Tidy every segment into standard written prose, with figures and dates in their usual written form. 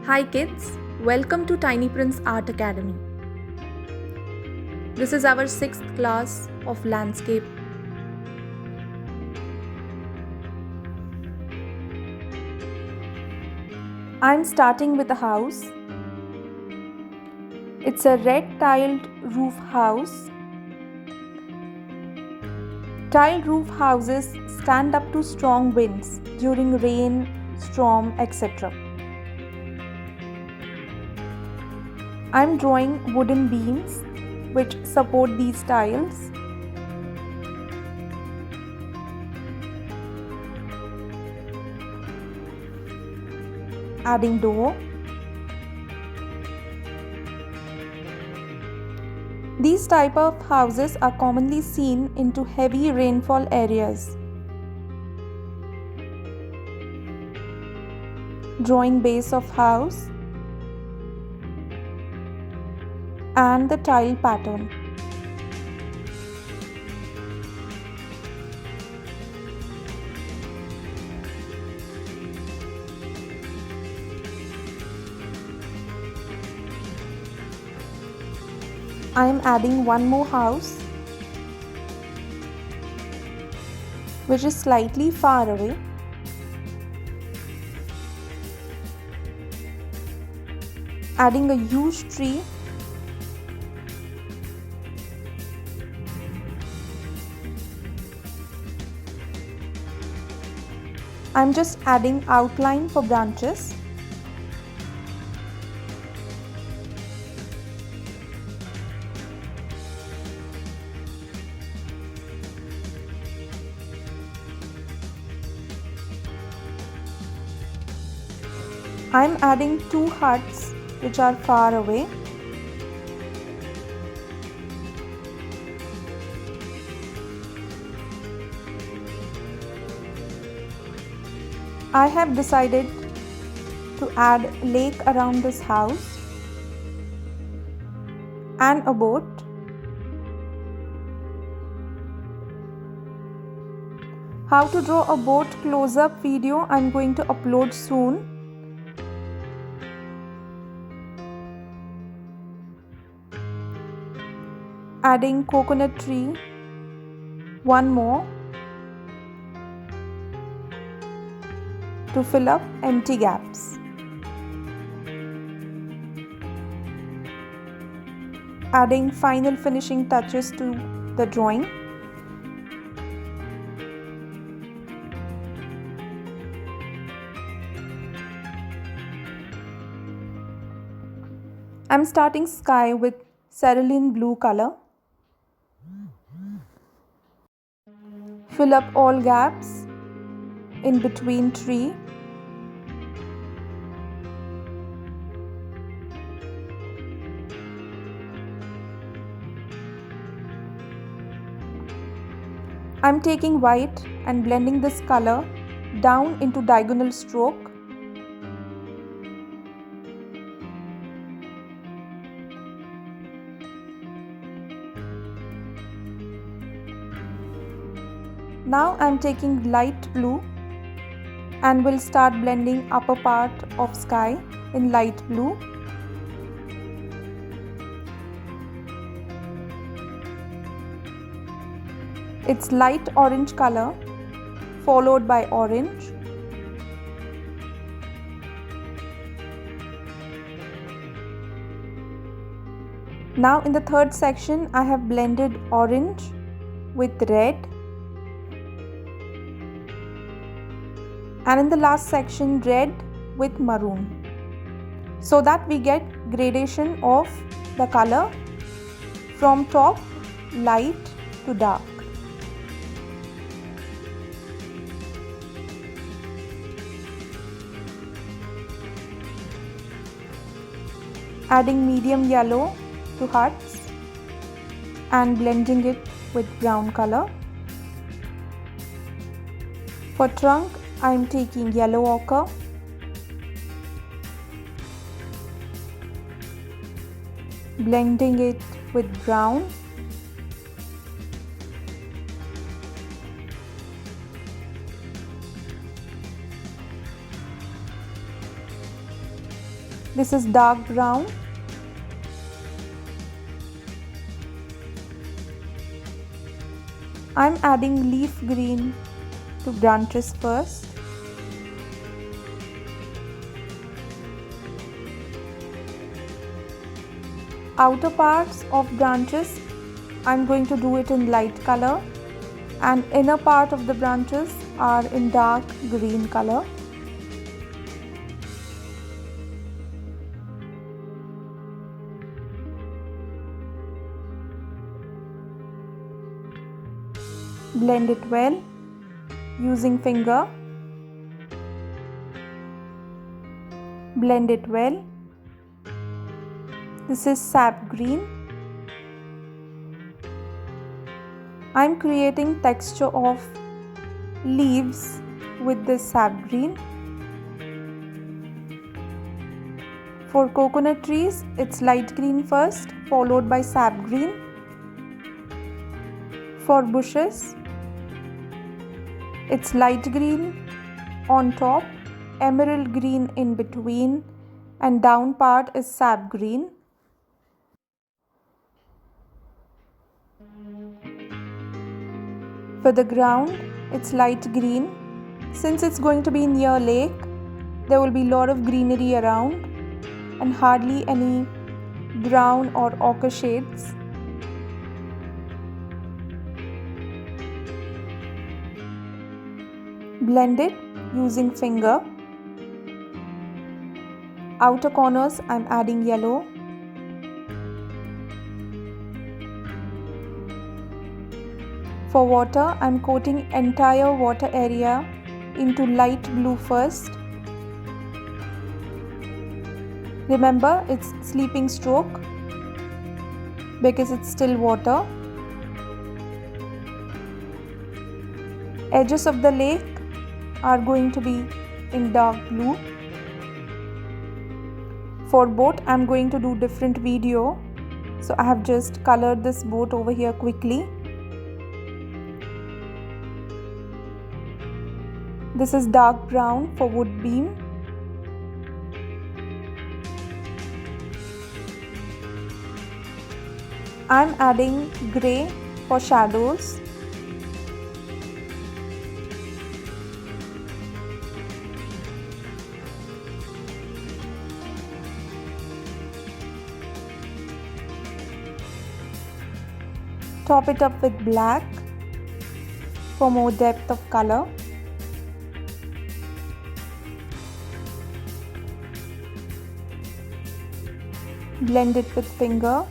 Hi kids, welcome to Tiny Prince Art Academy. This is our 6th class of landscape. I'm starting with a house. It's a red tiled roof house. Tiled roof houses stand up to strong winds during rain, storm, etc. I'm drawing wooden beams which support these tiles. Adding door. These type of houses are commonly seen into heavy rainfall areas. Drawing base of house and the tile pattern. I am adding one more house which is slightly far away. Adding a huge tree. I'm just adding outline for branches. I'm adding two huts which are far away. I have decided to add lake around this house and a boat. How to draw a boat close-up video I'm going to upload soon. Adding coconut tree, one more to fill up empty gaps. Adding final finishing touches to the drawing. I'm starting sky with cerulean blue color. Fill up all gaps in between tree. I'm taking white and blending this color down into diagonal stroke. Now I'm taking light blue and will start blending upper part of sky in light blue. It's light orange color followed by orange. Now in the third section I have blended orange with red. And in the last section red with maroon, so that we get gradation of the color from top light to dark. Adding medium yellow to huts and blending it with brown color. For trunk I am taking yellow ochre, blending it with brown, This is dark brown. I'm adding leaf green to branches first. Outer parts of branches, I'm going to do it in light color, and inner part of the branches are in dark green color. Blend it well using finger. Blend it well. This is sap green. I'm creating texture of leaves with this sap green. For coconut trees, it's light green first, followed by sap green. For bushes, it's light green on top, emerald green in between, and down part is sap green. For the ground, it's light green. Since it's going to be near lake, there will be a lot of greenery around and hardly any brown or ochre shades. Blend it using finger. Outer corners, I'm adding yellow. For water, I'm coating entire water area into light blue first. Remember, it's sleeping stroke because it's still water. Edges of the lake are going to be in dark blue. For boat, I'm going to do different video, so I have just colored this boat over here quickly. This is dark brown for wood beam. I'm adding grey for shadows. Top it up with black for more depth of color. Blend it with finger.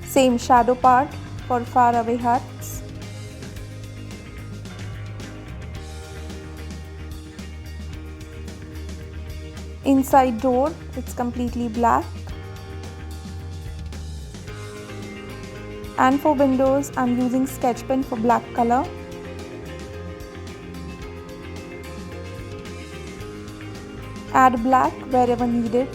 Same shadow part for far away huts. Inside door, it's completely black. And for windows, I'm using sketch pen for black color. Add black wherever needed.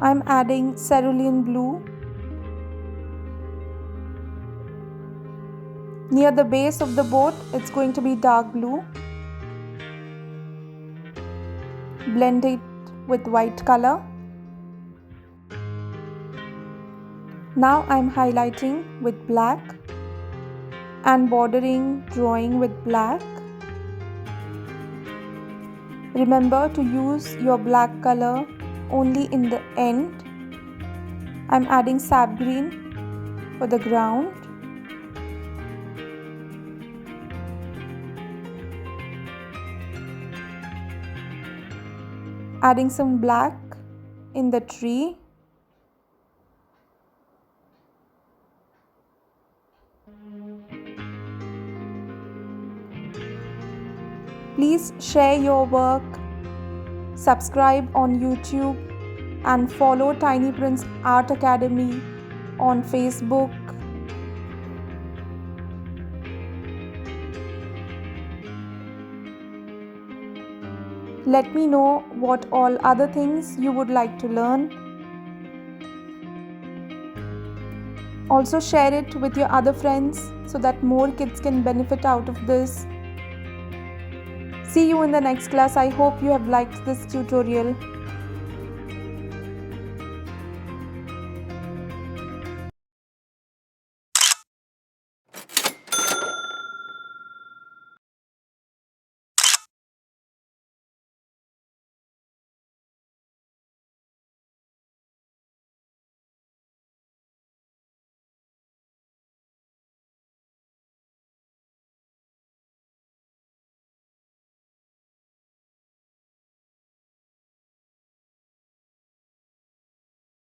I'm adding cerulean blue. Near the base of the boat, it's going to be dark blue. Blend it with white color. Now I'm highlighting with black and bordering drawing with black. Remember to use your black color only in the end. I'm adding sap green for the ground. Adding some black in the tree. Please share your work, subscribe on YouTube, and follow Tiny Prince Art Academy on Facebook. Let me know what all other things you would like to learn. Also share it with your other friends so that more kids can benefit out of this. See you in the next class. I hope you have liked this tutorial.